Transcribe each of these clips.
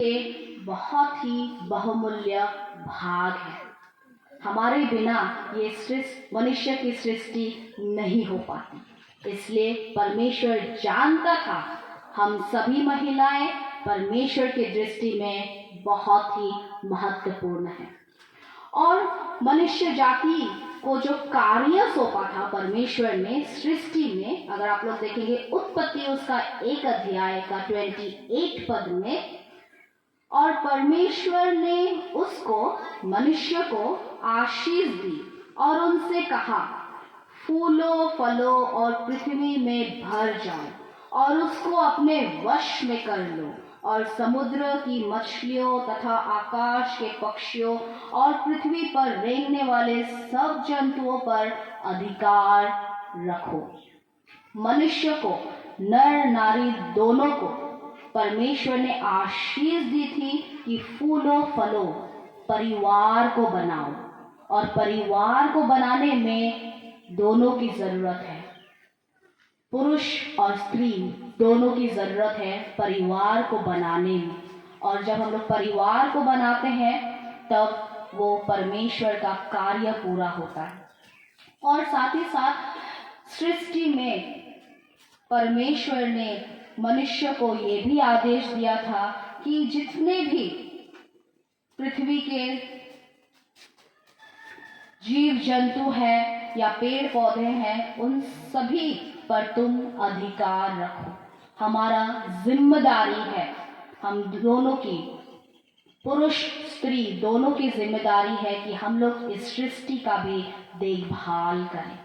ये बहुत ही बहुमूल्य भाग है। हमारे बिना ये मनुष्य की सृष्टि नहीं हो पाती। इसलिए परमेश्वर जानता था हम सभी महिलाएं परमेश्वर की दृष्टि में बहुत ही महत्वपूर्ण हैं। और मनुष्य जाति को जो कार्य सौंपा था परमेश्वर ने सृष्टि में, अगर आप लोग देखेंगे उत्पत्ति उसका 1 अध्याय का 28 पद में, और परमेश्वर ने उसको मनुष्य को आशीष दी और उनसे कहा, फूलो फलो और पृथ्वी में भर जाओ और उसको अपने वश में कर लो और समुद्र की मछलियों तथा आकाश के पक्षियों और पृथ्वी पर रेंगने वाले सब जंतुओं पर अधिकार रखो। मनुष्य को, नर नारी दोनों को परमेश्वर ने आशीष दी थी कि फूलो फलो, परिवार को बनाओ। और परिवार को बनाने में दोनों की जरूरत है, पुरुष और स्त्री दोनों की जरूरत है परिवार को बनाने में। और जब हम लोग परिवार को बनाते हैं तब वो परमेश्वर का कार्य पूरा होता है। और साथ ही साथ सृष्टि में परमेश्वर ने मनुष्य को ये भी आदेश दिया था कि जितने भी पृथ्वी के जीव जंतु हैं या पेड़ पौधे हैं उन सभी पर तुम अधिकार रखो। हमारा जिम्मेदारी है, हम दोनों की, पुरुष स्त्री दोनों की जिम्मेदारी है कि हम लोग इस सृष्टि का भी देखभाल करें।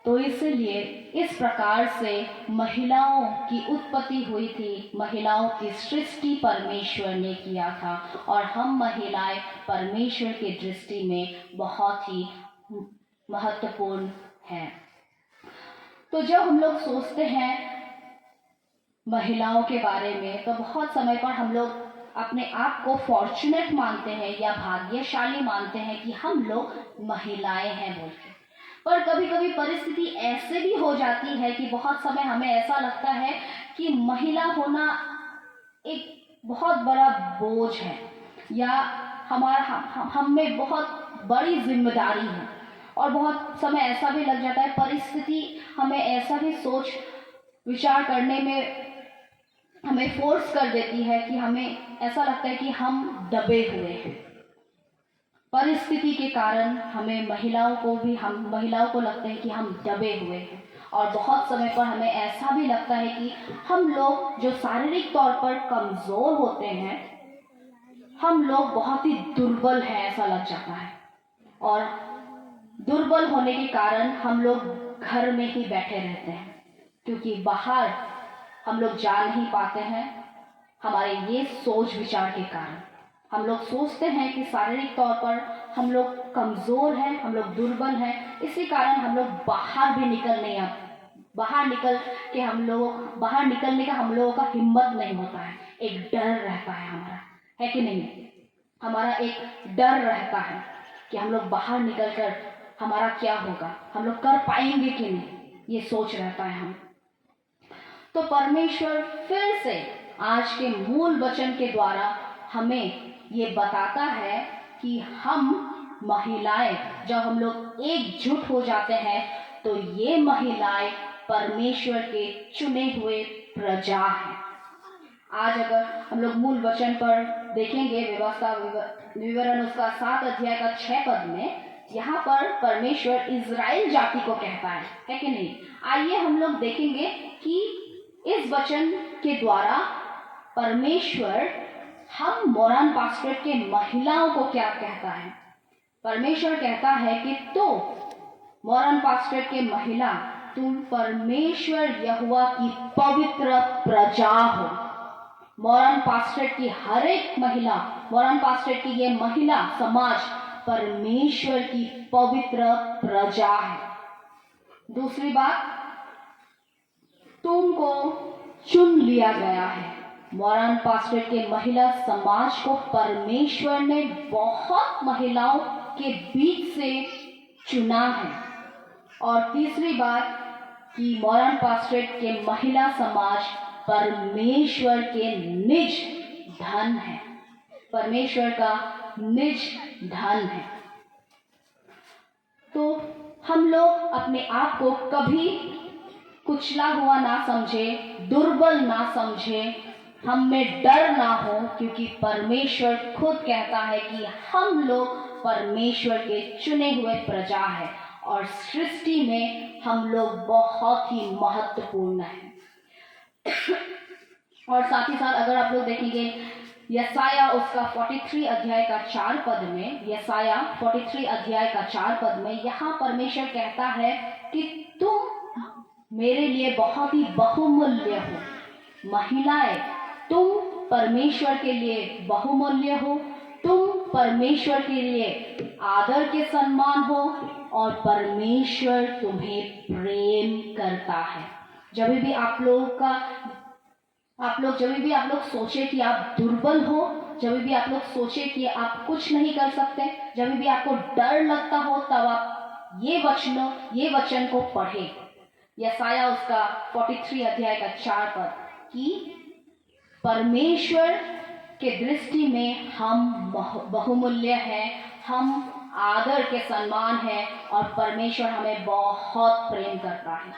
तो इसलिए इस प्रकार से महिलाओं की उत्पत्ति हुई थी, महिलाओं की सृष्टि परमेश्वर ने किया था और हम महिलाएं परमेश्वर की दृष्टि में बहुत ही महत्वपूर्ण हैं। तो जब हम लोग सोचते हैं महिलाओं के बारे में तो बहुत समय पर हम लोग अपने आप को फॉर्चुनेट मानते हैं या भाग्यशाली मानते हैं कि हम लोग महिलाएं हैं बोल के। पर कभी कभी परिस्थिति ऐसे भी हो जाती है कि बहुत समय हमें ऐसा लगता है कि महिला होना एक बहुत बड़ा बोझ है या हम में बहुत बड़ी जिम्मेदारी है। और बहुत समय ऐसा भी लग जाता है, परिस्थिति हमें ऐसा भी सोच विचार करने में हमें फोर्स कर देती है कि हमें ऐसा लगता है कि हम दबे हुए हैं। परिस्थिति के कारण हम महिलाओं को लगता है कि हम दबे हुए हैं। और बहुत समय पर हमें ऐसा भी लगता है कि हम लोग जो शारीरिक तौर पर कमजोर होते हैं, हम लोग बहुत ही दुर्बल हैं ऐसा लग जाता है। और दुर्बल होने के कारण हम लोग घर में ही बैठे रहते हैं क्योंकि बाहर हम लोग जा नहीं पाते हैं। हमारे ये सोच विचार के कारण हम लोग सोचते हैं कि शारीरिक तौर पर हम लोग कमजोर हैं, हम लोग दुर्बल हैं, इसी कारण हम लोग बाहर निकलने का हम लोगों का हिम्मत नहीं होता है। एक डर रहता है हमारा, है कि नहीं? हमारा एक डर रहता है कि हम लोग बाहर निकलकर हमारा क्या होगा, हम लोग कर पाएंगे कि नहीं, ये सोच रहता है हम। तो परमेश्वर फिर से आज के मूल वचन के द्वारा हमें ये बताता है कि हम महिलाएं, जब हम लोग एकजुट हो जाते हैं तो ये महिलाएं परमेश्वर के चुने हुए प्रजा हैं। आज अगर हम लोग मूल वचन पर देखेंगे, व्यवस्था विवरण उसका 7 अध्याय का 6 पद में, यहाँ पर परमेश्वर इजराइल जाति को कहता है कि नहीं? आइए हम लोग देखेंगे कि इस वचन के द्वारा परमेश्वर हम मोरान पास्टरेट के महिलाओं को क्या कहता है। परमेश्वर कहता है कि तो मोरान पास्टरेट के महिला, तुम परमेश्वर यहोवा की पवित्र प्रजा हो। मोरान पास्टरेट की हर एक महिला, मोरान पास्टरेट की ये महिला समाज परमेश्वर की पवित्र प्रजा है। दूसरी बात, तुमको चुन लिया गया है। मोरान पास्टरेट के महिला समाज को परमेश्वर ने बहुत महिलाओं के बीच से चुना है। और तीसरी बात कि मोरान पास्टरेट के महिला समाज परमेश्वर के निज धन है, परमेश्वर का निज धन है। तो हम लोग अपने आप को कभी कुचला हुआ ना समझे, दुर्बल ना समझे, हम में डर ना हो, क्योंकि परमेश्वर खुद कहता है कि हम लोग परमेश्वर के चुने हुए प्रजा है और सृष्टि में हम लोग बहुत ही महत्वपूर्ण हैं। और साथ ही साथ अगर आप लोग देखेंगे यसाया उसका 43 अध्याय का 4 पद में, यसाया 43 अध्याय का 4 पद में यहाँ परमेश्वर कहता है कि तुम मेरे लिए बहुत ही बहुमूल्य हो। महिलाएं, तुम परमेश्वर के लिए बहुमूल्य हो, तुम परमेश्वर के लिए आदर के सम्मान हो और परमेश्वर तुम्हें प्रेम करता है। जब भी आप लोग सोचे कि आप दुर्बल हो, जब भी आप लोग सोचे कि आप कुछ नहीं कर सकते, जब भी आपको डर लगता हो, तब आप ये वचन को पढ़े। यसाया उसका 43 अध्याय का 4 पद कि परमेश्वर के दृष्टि में हम बहुमूल्य हैं, हम आदर के सम्मान हैं और परमेश्वर हमें बहुत प्रेम करता है।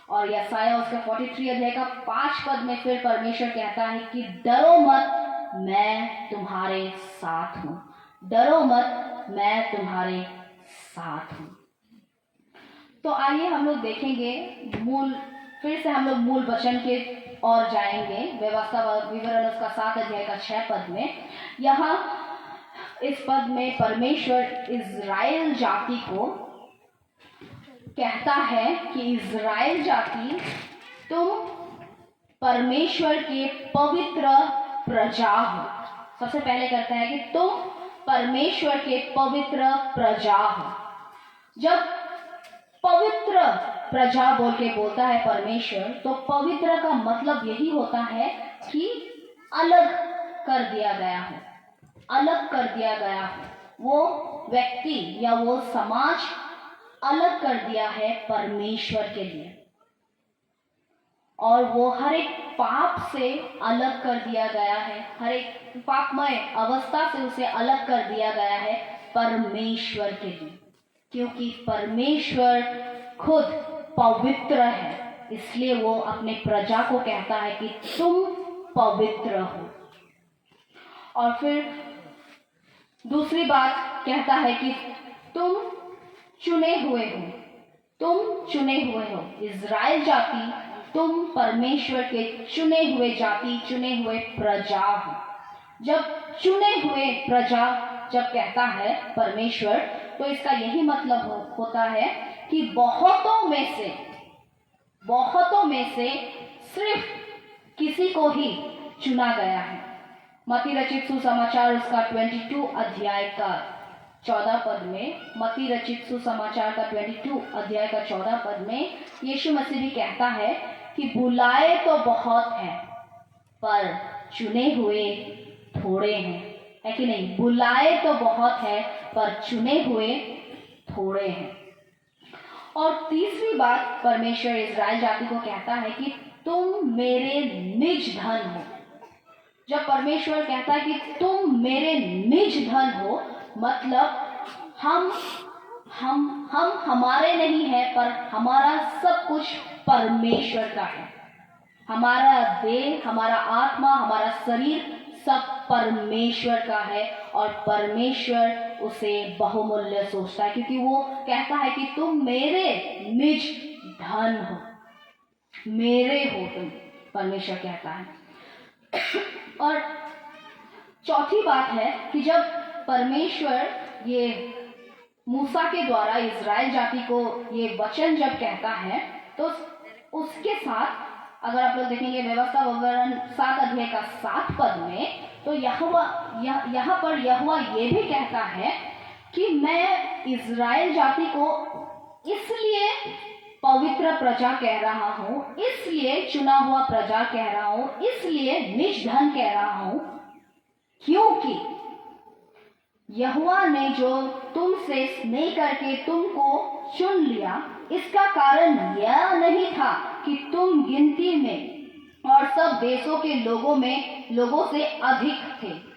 और यसाया उसका 43 अध्याय का 5 पद में फिर परमेश्वर कहता है कि डरो मत, मैं तुम्हारे साथ हूँ। डरो मत, मैं तुम्हारे साथ हूँ। तो आइए हम लोग देखेंगे फिर से हम लोग मूल वचन के और जाएंगे। व्यवस्था विवरण उसका 7 अध्याय का 6 पद में, यहाँ इस पद में परमेश्वर इज़राइल जाति को कहता है कि इज़राइल जाति, तुम परमेश्वर के पवित्र प्रजा हो। सबसे पहले कहता है कि तुम परमेश्वर के पवित्र प्रजा हो। जब पवित्र प्रजा बोल के बोलता है परमेश्वर, तो पवित्र का मतलब यही होता है कि अलग कर दिया गया हो, अलग कर दिया गया हो। वो व्यक्ति या वो समाज अलग कर दिया है परमेश्वर के लिए, और वो हर एक पाप से अलग कर दिया गया है, हर एक पापमय अवस्था से उसे अलग कर दिया गया है परमेश्वर के लिए। क्योंकि परमेश्वर खुद पवित्र है, इसलिए वो अपने प्रजा को कहता है कि तुम पवित्र हो। और फिर दूसरी बात कहता है कि तुम चुने हुए हो, तुम चुने हुए हो। इज़राइल जाति, तुम परमेश्वर के चुने हुए जाति, चुने हुए प्रजा हो। जब चुने हुए प्रजा जब कहता है परमेश्वर, तो इसका यही मतलब होता है कि बहुतों में से सिर्फ किसी को ही चुना गया है। मत्ती रचित सुसमाचार उसका 22 अध्याय का 14 पद में, मत्ती रचित सुसमाचार का 22 अध्याय का 14 पद में यीशु मसीह भी कहता है कि बुलाए तो बहुत हैं पर चुने हुए थोड़े हैं, है कि नहीं? बुलाए तो बहुत है पर चुने हुए थोड़े हैं। और तीसरी बात परमेश्वर इज़राइल जाति को कहता है कि तुम मेरे निज धन हो। जब परमेश्वर कहता है कि तुम मेरे निज धन हो, मतलब हम हमारे नहीं है, पर हमारा सब कुछ परमेश्वर का है। हमारा देह, हमारा आत्मा, हमारा शरीर सब परमेश्वर का है और परमेश्वर उसे बहुमूल्य सोचता है, क्योंकि वो कहता है कि तुम मेरे निज धन हो, मेरे हो तुम, परमेश्वर कहता है। और चौथी बात है कि जब परमेश्वर ये मूसा के द्वारा इज़राइल जाति को ये वचन जब कहता है, तो उसके साथ अगर आप लोग देखेंगे व्यवस्था विवरण 7 अध्याय का 7 पद में, तो यहाँ पर यहोवा ये भी कहता है कि मैं इज़राइल जाति को इसलिए पवित्र प्रजा कह रहा हूँ, इसलिए चुना हुआ प्रजा कह रहा हूँ, इसलिए निज धन कह रहा हूँ, क्योंकि यहोवा ने जो तुमसे स्नेह करके तुमको चुन लिया, इसका कारण यह नहीं था कि तुम गिनती में और सब देशों के लोगों से अधिक थे।